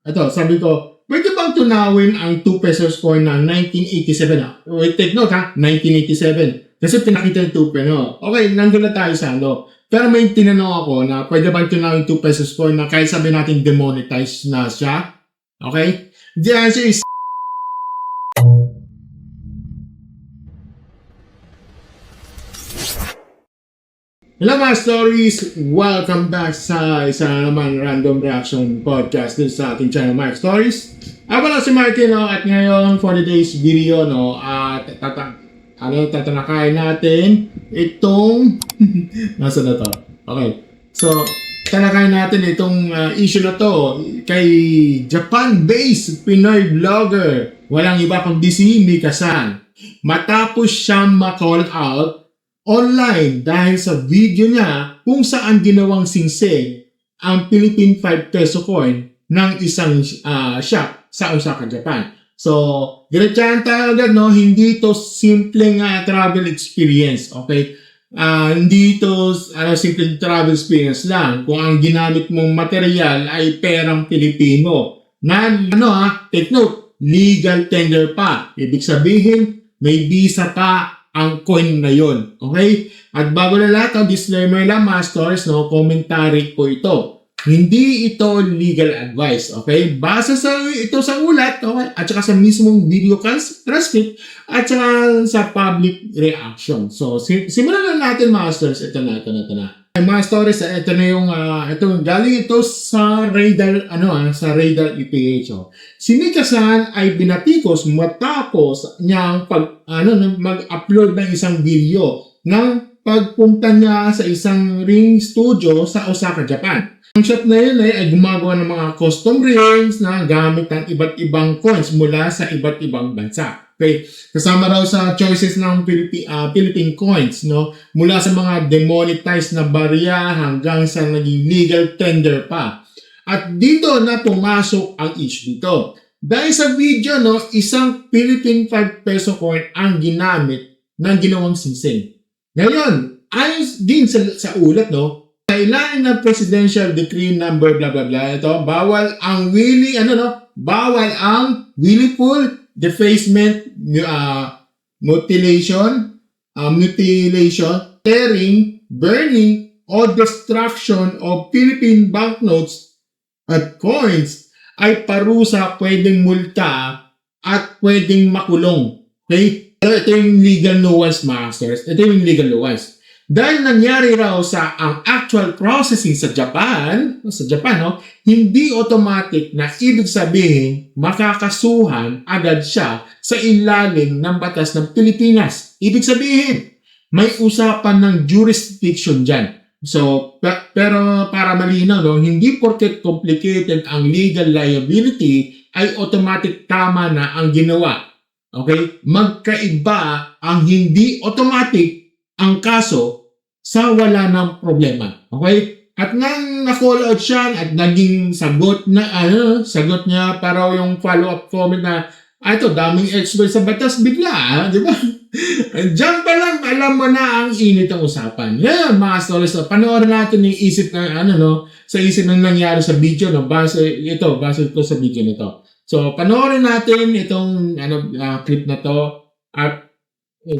Ito, sabi ko, pwede bang tunawin ang 2 pesos coin na 1987? Wait, take note ha, 1987. Kasi pinakita yung 2 pesos. Okay, nandun na tayo sa ano. Pero may tinanong ako na pwede bang tunawin 2 pesos coin na kahit sabi natin demonetized na siya? Okay? The answer is hello mga stories! Welcome back sa isa naman random reaction podcast dun sa ating channel Mark Stories. Ako lang si Martin, no? At ngayon for today's video, no? At tatalakayin natin itong nasa na to? Okay. So, talakayin natin itong issue na to kay Japan-based Pinoy vlogger. Walang iba kundi si Mika-san. Matapos siyang ma-call out online dahil sa video niya kung saan ginawang singsing ang Philippine 5 peso coin ng isang shop sa Osaka, Japan. So, diretsahan tayo agad, no? Hindi ito simpleng travel experience, okay? Hindi ito simpleng travel experience lang. Kung ang ginamit mong material ay perang Pilipino na, take note, legal tender pa. Ibig sabihin, may visa pa ang coin na yon, okay? At bago na lahat, ang disclaimer lang mga stories, no? Commentary po ito. Hindi ito legal advice, okay? Base ito sa ulat, okay? At saka sa mismong video transcript at saka sa public reaction. So, simulan na natin mga stories. Ito na. Mga stories, ito na yung, galing ito sa Radar, sa Radar EPH. Si Mika-san ay binatikos matapos niyang mag-upload ng isang video ng pagpunta niya sa isang ring studio sa Osaka, Japan. Ang shop na yun ay gumagawa ng mga custom rings na gamit ng iba't ibang coins mula sa iba't ibang bansa. Okay, kasama raw sa choices ng Philippine coins, no? Mula sa mga demonetized na barya hanggang sa naging legal tender pa. At dito na pumasok ang issue dito. Dahil sa video, no, isang Philippine 5 peso coin ang ginamit ng ginawang singsing. Ngayon, ayon din sa ulat, no, kailangan ng Presidential Decree number blah blah blah, ito, bawal ang willful defacement, mutilation, tearing, burning, or destruction of Philippine banknotes at coins ay parusa, pwedeng multa, at pwedeng makulong. Okay? Ito yung legal nuance, masters. Ito yung legal nuance. Dahil nangyari raw sa ang actual processing sa Japan, no, hindi automatic na ibig sabihin makakasuhan agad siya sa ilalim ng batas ng Pilipinas. Ibig sabihin, may usapan ng jurisdiction dyan. So, pero para malinaw, no, hindi porket complicated ang legal liability ay automatic tama na ang ginawa. Okay? Magkaiba ang hindi automatic ang kaso sa wala ng problema. Okay? At nang na-call out siya at naging sagot niya para yung follow-up comment na ito, daming expert sa batas bigla, di ba? Diyan pa lang, alam mo na ang init ang usapan. Ngayon, mga stories, panoorin natin yung isip na, sa isip ng nangyari sa video, no? Base ito sa video nito. So, panoorin natin itong clip na to at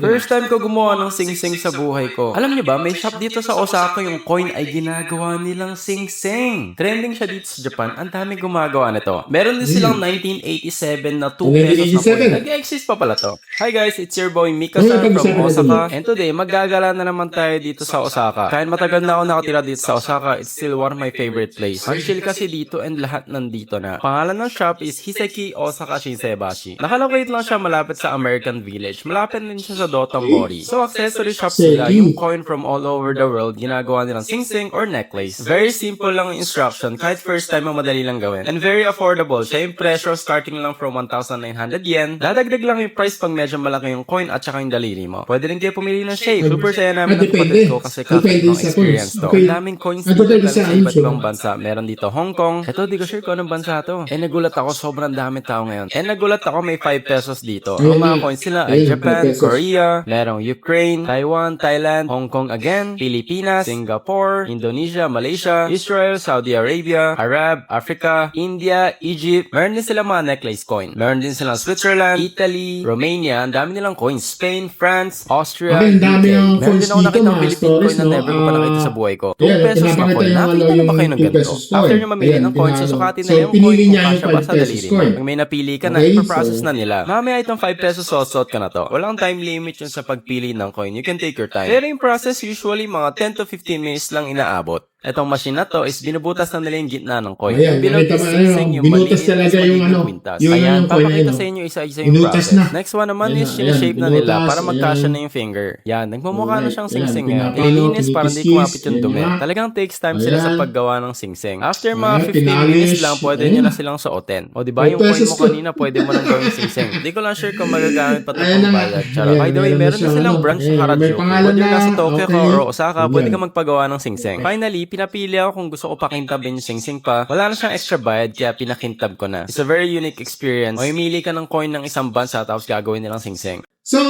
first time ko gumawa ng sing-sing sa buhay ko. Alam niyo ba, may shop dito sa Osaka yung coin ay ginagawa nilang sing-sing. Trending siya dito sa Japan. Ang dami gumagawa nito. Meron din silang 1987 na 2 pesos na coin. Nag-exist pa pala to. Hi guys, it's your boy Mika-san from Osaka. And today, maggagala na naman tayo dito sa Osaka. Kahit matagal na ako nakatira dito sa Osaka, it's still one of my favorite place. Ang chill kasi dito and lahat nandito na. Pangalan ng shop is Hiseki Osaka Shinsebashi. Nakalocate lang siya malapit sa American Village. Malapit din siya sa Dotonbori. So, accessory shop sila, yung coin from all over the world, ginagawa nilang sing-sing or necklace. Very simple lang yung instruction, kahit first time madali lang gawin. And very affordable. Siya yung presyo starting lang from 1,900 yen. Dadagdag lang yung price pag medyo malaki yung coin at saka yung daliri mo. Pwede rin kayo pumili ng shape. Super saya namin ng kapatid ko kasi kakit ng experience to. Ang daming coins dito sa iba't ibang bansa. Meron dito Hong Kong. Ito, di ko sure kung anong bansa to. Nagulat ako, sobrang dami tao ngayon. Nagulat ako may 5 pesos dito. Ang mga coins sila ay Japan, Korea, Korea, merong Ukraine, Taiwan, Thailand, Hong Kong again, Pilipinas, Singapore, Indonesia, Malaysia, Israel, Saudi Arabia, Arab, Africa, India, Egypt. Meron din sila mga necklace coin. Meron din silang Switzerland, Italy, Romania, ang dami nilang coins. Spain, France, Austria, Okay, ang dami UK. ng Meron coins din ako dito, nakita ng mga Philippine coin stories, na no? never ko pa nakita sa buhay ko. 2 Ayan, pesos na pinapakita coin. yung, Nakita na ba kayo ng 2 ganito? pesos coin. After nyo mamili Ayan, ng coins, pinalo. susukatin So, na yung pinili coin kung niya yung kasya ba 5 sa pesos daliri mo. coin. Pag may napili ka na, Okay, ipaprocess so- na nila. Mamaya itong 5 pesos susot ka na to. Walang time limit yun sa pagpili ng coin. You can take your time. Pero yung process usually mga 10 to 15 minutes lang inaabot. Etong machine na to is binubutas na nila yung gitna ng coin. Ayan, Yung below nakita is mo, singsing, yung binutas maliit is talaga yung magiging ano, kwintas. yung Ayan, coin na papakita yun, sa inyo isa-isa yung binutas process. na. Next one naman Ayan, is sinashape na nila binutas, para magkasya ayan. na yung finger. Yan, nagmumukha na siyang Ayan, singsing. pinapalo, Ililinis para hindi kinikiskis, kumapit yung dumi. ayan. Talagang takes time sila sa Ayan. paggawa ng singsing. After mga Ayan, 15 minutes pinalis. lang, pwede Ayan. nyo na silang suotin. O diba, 5 yung coin pesos mo to. kanina, pwede mo nang gawing singsing. Hindi ko lang sure kung magagamit pa ito Ayan pang na nga. bayad. Charot. Ayan, By the way, meron na meron din siyang silang ano. branch sa Ayan, may Harajuku. pangalan Whether na, nasa Tokyo ka okay. or Osaka, pwede Ayan. ka magpagawa ng singsing. Finally, pinapili ako kung gusto ko pakintabin yung singsing pa. Wala na siyang extra bayad, kaya pinakintab ko na. It's a very unique experience. O umili ka ng coin ng isang bansa tapos gagawin nilang singsing. So,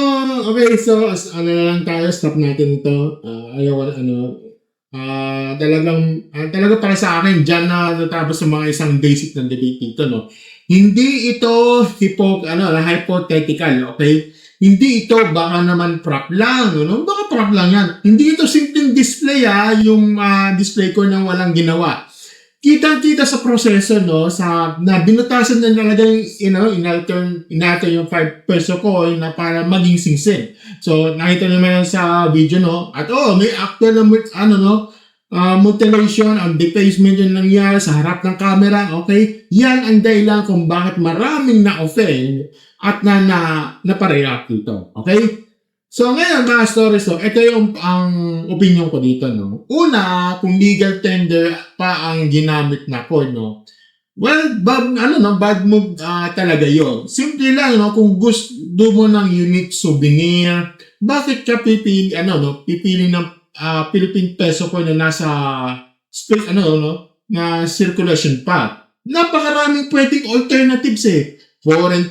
okay, so, ano na lang tayo, stop natin ito. Ayaw, talaga para sa akin, dyan na natapos sa mga isang basic na debate dito, no? Hindi ito hypothetical, okay? Hindi ito baka naman prop lang, no? Baka prop lang yan. Hindi ito simpleng display, yung display ko nang walang ginawa. Kitang-kita sa proseso, no, na binutasan na talaga yung, inalter yung 5 peso coin na para maging singsing. So, nakita naman yan sa video, no, at may actual na, mutilation, ang defacement yung nangyari sa harap ng camera, okay? Yan ang dahilan kung bakit maraming na-offend at napareact dito, okay? So ngayon mga stories, ito yung ang opinion ko dito, no. Una, kung legal tender pa ang ginamit na coin, no. Well, bad move talaga yon. Simple lang, no, kung gusto mo ng unique souvenir, bakit ka pipili ng Philippine peso coin na nasa space, na circulation pa. Napakaraming pwedeng alternatives Foreign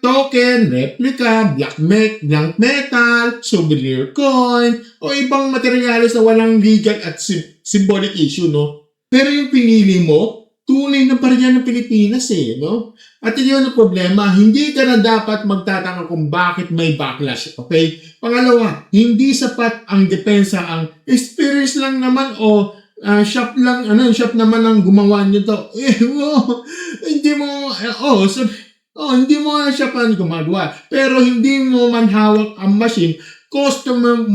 token, replica, blank metal, souvenir coin, o ibang materyales na walang legal at symbolic issue, no? Pero yung pinili mo, tunay na barya ng Pilipinas, no? At yun ang problema, hindi ka na dapat magtataka kung bakit may backlash, okay? Pangalawa, hindi sapat ang depensa, ang experience lang naman o shop naman ang gumawa nito. Hindi mo nga siya pa gumagawa. Pero hindi mo man hawak ang machine, customer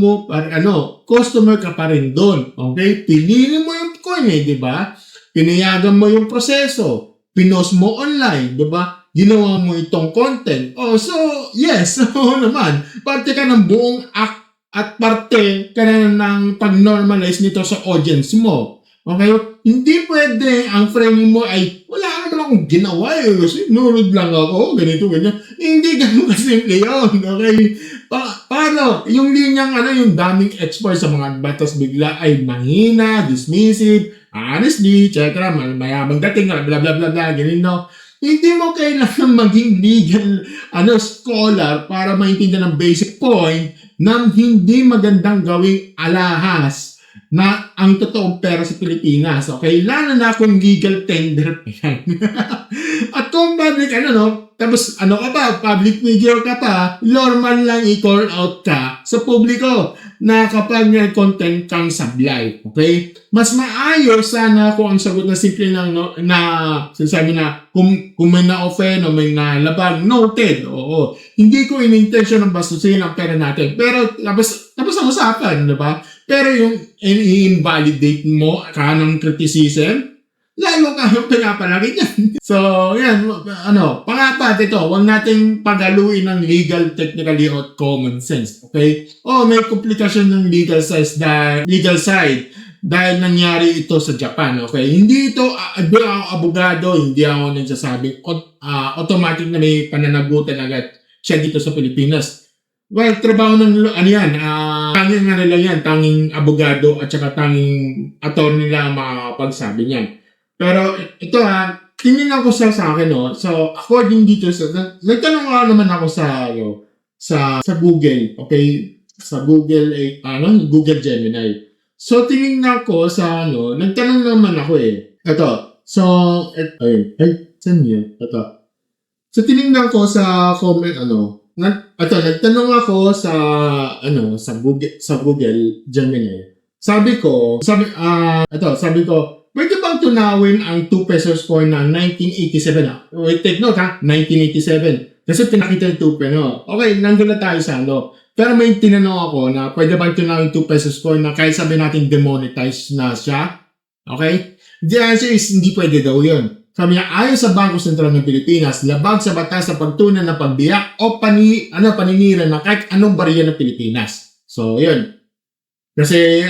ka pa rin doon. Okay? Pinili mo yung coin di ba? Pinayagan mo yung proseso. Pinost mo online, di ba? Ginawa mo itong content. So, yes, naman. Parte ka ng buong act at parte ka na ng pag-normalize nito sa audience mo. Okay? Hindi pwede ang framing mo ay wala naman akong ginawa kasi nunod lang ako, ganito, ganyan. Hindi ganun kasimple yun. Okay? Paano? Yung linyang yung daming export sa mga batas bigla ay mahina, dismissive, honestly, etc. Mayabang dating, blah, blah, blah, blah, ganyan, no? Hindi mo kailangan maging legal scholar para maintindihan ng basic point na hindi magandang gawing alahas na ang totoong pera sa Pilipinas. Okay? Lalo na kung legal tender pa yan. At kung public, tapos ka pa, public figure ka pa, normal lang i-call out ka sa publiko na kapag may content kang sablay. Okay? Mas maayos sana kung ang sagot na simple lang, na sinasabi na kung may na-offend o may nalabag, noted. Oo. Hindi ko in-intention ng bastusin ang pera natin. Pero tapos ang usapan, di ba? Pero yung i-invalidate mo ka ng criticism, lalo ka yung pinapalagay niyan. So, yan, pangapat ito, huwag nating pagaluin ng legal, technically, or common sense. Okay? May komplikasyon ng legal side dahil nangyari ito sa Japan. Okay? Hindi ito, ako abogado, hindi ako nagsasabing automatic na may pananagutan agad siya dito sa Pilipinas. Well, trabaho ng tanging nila yan, tanging abogado at saka tanging attorney lang makakapagsabi niyan. Pero ito tingin ako sa akin, So, according dito nagtanong naman ako sa sa Google, okay? Sa Google, Google Gemini. So, tinignan ko sa nagtanong naman ako eh. Ito. So, saan yun? Ito. So, tinignan ko sa comment, nagtanong ako sa Google Gemini. Sabi ko, pwede bang tunawin ang 2 pesos coin na 1987? Wait, take note 1987. Kasi pinakita yung 2 pesos. Okay, nandun na tayo sa Pero may tinanong ako na pwede bang tunawin 2 pesos coin na kahit sabi natin demonetize na siya? Okay? The answer is hindi pwede daw yun. Sabi niya, ayon sa Bangko Sentral ng Pilipinas, labag sa batas sa pagtunan ng pagbiyak o paninira ng kahit anong barya ng Pilipinas. So, yun. Kasi,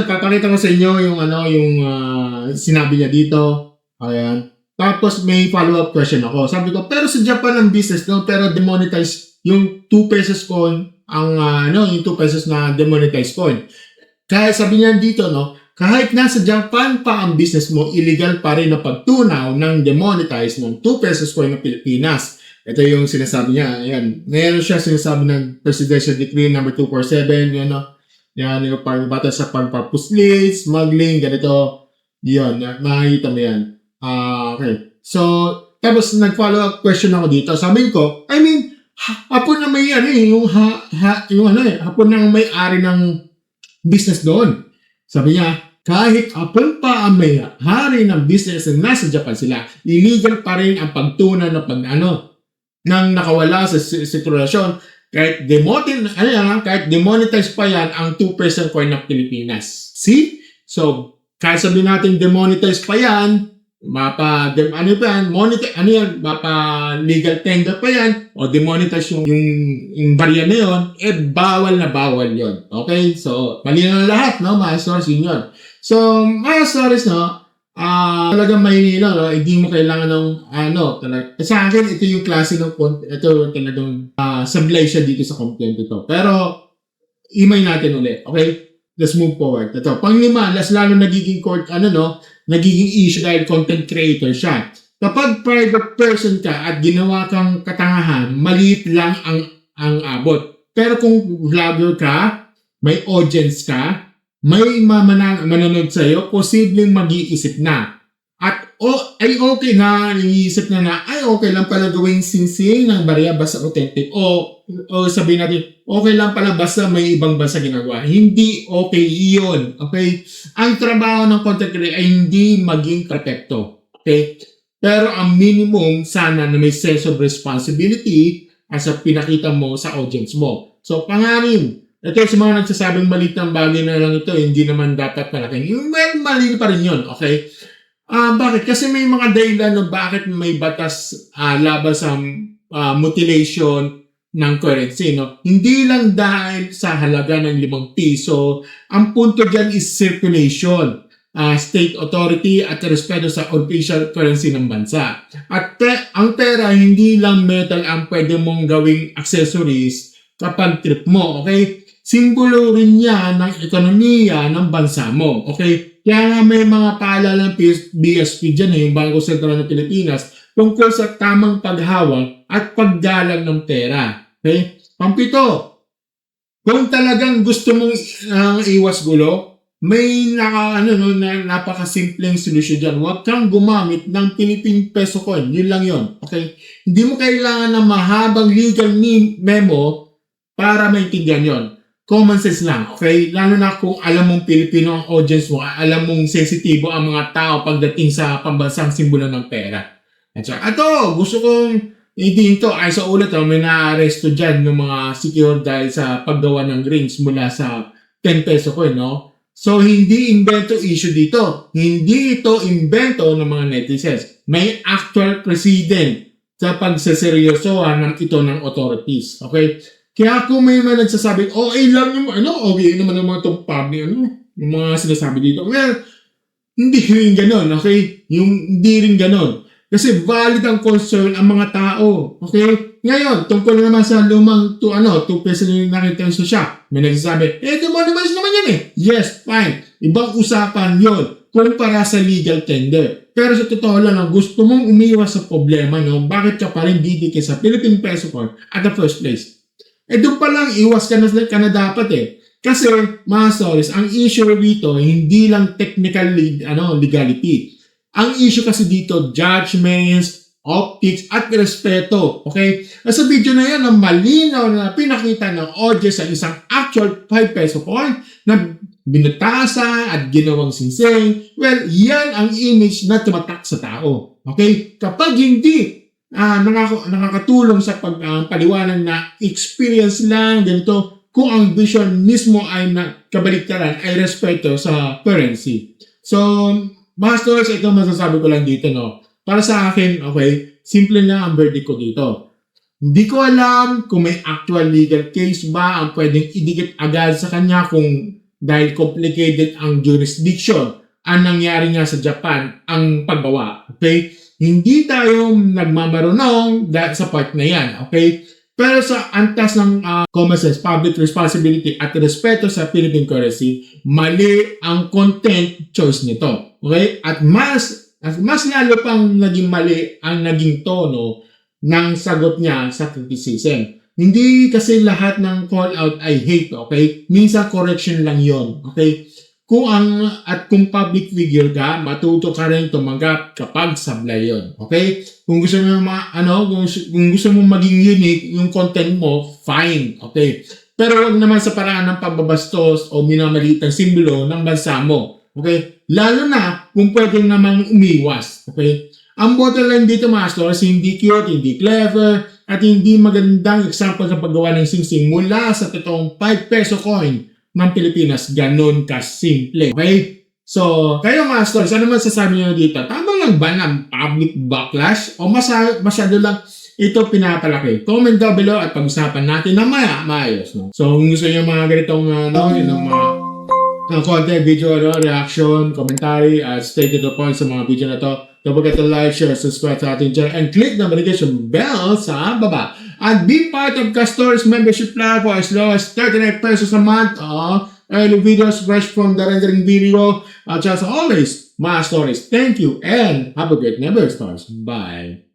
papakita ko sa inyo yung sinabi niya dito. Ayan. Tapos, may follow-up question ako. Sabi ko, pero sa Japan ang business, pero demonetize yung 2 pesos coin, yung 2 pesos na demonetized coin. Kaya sabi niya dito, kahit nasa Japan pa ang business mo, illegal pa rin na pagtunaw ng demonetized ng 2 pesos coin ng Pilipinas. Ito yung sinasabi niya. Ayan. Ngayon siya sinasabi ng Presidential Decree number 247, yan, yung batas sa pagpapuslit, smuggling, ganito. Yun, makikita mo yan. Okay. So, tapos nag-follow up question ako dito. Sabi ko, hapon na may hapon na may-ari ng business doon. Sabi niya, kahit hapon pa ang may-ari ng business na nasa Japan sila, illegal pa rin ang pagtunan ng nakawala sa sitwasyon. Kahit demonetize pa yan ang 2% coin ng Pilipinas. See? So, kahit sabihin natin demonetize pa yan, legal tender pa yan, o demonetize yung barya na yun, bawal na bawal yun. Okay? So, mali na lahat, mga sources yun. So, mga sources, talagang may hindi mo kailangan ng talaga. Sa akin, ito yung klase ng ito talagang sablay siya dito sa complaint ito. Pero, imay natin ulit. Okay? Let's move forward. Ito, panglima, lalo nagiging nagiging issue dahil content creator siya. Kapag private person ka at ginawa kang katangahan, maliit lang ang abot. Pero kung vlogger ka, may audience ka, may manonood sa'yo, posibleng mag-iisip na. At ay okay na, iisip na ay okay lang pala gawing singsing ng barya basta authentic. O sabihin natin, okay lang pala basta may ibang basa ginagawa. Hindi okay iyon. Okay? Ang trabaho ng content creator ay hindi maging perfecto. Okay? Pero ang minimum sana na may sense of responsibility as a pinakita mo sa audience mo. So, pangarin. Ito sa mga nagsasabing maliit ng bagay na lang ito, hindi naman dapat malaki. Well, mali pa rin yun, okay? Bakit? Kasi may mga dahilan bakit may batas laban sa mutilation ng currency. Hindi lang dahil sa halaga ng 5 piso. Ang punto dyan is circulation, state authority at respeto sa official currency ng bansa. At ang pera, hindi lang metal ang pwede mong gawing accessories kapag trip mo, okay? Simbolo rin yan ng ekonomiya ng bansa mo. Okay? Kaya nga may mga paalala ng BSP dyan, yung Bangko Sentral ng Pilipinas, tungkol sa tamang paghawak at paggalang ng pera. Okay? Pampito, kung talagang gusto mong iwas gulo, may napakasimpleng solusyon dyan. Huwag kang gumamit ng Philippine peso coin. Yun lang yun. Okay? Hindi mo kailangan ng mahabang legal memo para maintindihan yon. Common sense lang, okay? Lalo na kung alam mong Pilipino ang audience mo, alam mong sensitibo ang mga tao pagdating sa pambansang simbolo ng pera. At so, gusto kong hindi ito, ay sa ulat, may na-arresto dyan ng mga secure dahil sa paggawa ng rings mula sa 10 peso coin, So, hindi invento issue dito. Hindi ito invento ng mga netizens. May actual precedent sa pagsaseryosohan ng ito ng authorities, okay? Kaya kung may mga nagsasabing, okay lang yung, okay naman ang mga itong public, yung mga sinasabi dito. Well, hindi rin ganon, okay? Hindi rin ganon. Kasi valid ang concern ang mga tao, okay? Ngayon, tungkol naman sa lumang 2 pesos na nakita sa shop. May nagsasabi, demonetize naman yan eh. Yes, fine. Ibang usapan yon kumpara sa legal tender. Pero sa totoo lang, gusto mong umiwas sa problema, bakit ka pa rin didikit sa Philippine peso coin at the first place? doon pa lang, iwas ka na dapat eh. Kasi, mga stories, ang issue dito, hindi lang technical legality. Ang issue kasi dito, judgments, optics, at respeto. Okay? Sa video na yan, ang malinaw na pinakita ng audience sa isang actual 5 peso coin na binutasan at ginawang singsing. Well, yan ang image na tumatak sa tao. Okay? Kapag hindi nakakatulong sa paliwanag na experience lang, ganito, kung ang vision mismo ay kabaliktaran, ay respeto sa currency. So, mga stories, ito masasabi ko lang dito, no? Para sa akin, okay, simple na ang verdict ko dito. Hindi ko alam kung may actual legal case ba ang pwedeng idikit agad sa kanya kung dahil complicated ang jurisdiction. Ang nangyari nga sa Japan, ang paggawa. Okay? Hindi tayo nagmamarunong sa part na yan. Okay? Pero sa antas ng common sense, public responsibility at respeto sa Philippine currency, mali ang content choice nito. Okay? At mas lalo pang naging mali ang naging tono ng sagot niya sa criticism. Hindi kasi lahat ng call out ay hate, okay? Minsan correction lang yon, okay? Kung public figure ka, matuto ka rin tumanggap kapag sablay yon, okay? Kung gusto mo kung gusto mo maging unique yung content mo, fine, okay? Pero wag naman sa paraan ng pagbabastos o minamaliit ang simbolo ng bansa mo, okay? Lalo na kung pwede naman umiwas, okay? Ang bottom line dito, mga stores, hindi cute, hindi clever, at hindi magandang example sa paggawa ng singsing mula sa totoong 5 peso coin ng Pilipinas. Ganun kasimple. Okay? So, kayo mga stores, ano man sasabi nyo dito? Tama lang ba ng public backlash? O masyado lang ito pinapalaki? Comment down below at pag-usapan natin na maayos. No? So, kung gusto nyo mga ganitong content, video, reaction, commentary, stay to the point sa mga video na to. Don't forget to like, share, subscribe sa ating channel, and click the notification bell sa baba. And be part of Castores membership plan for as low as 39 pesos a month. Early videos fresh from the rendering video. Just always, mga stories. Thank you and have a great never stars. Bye.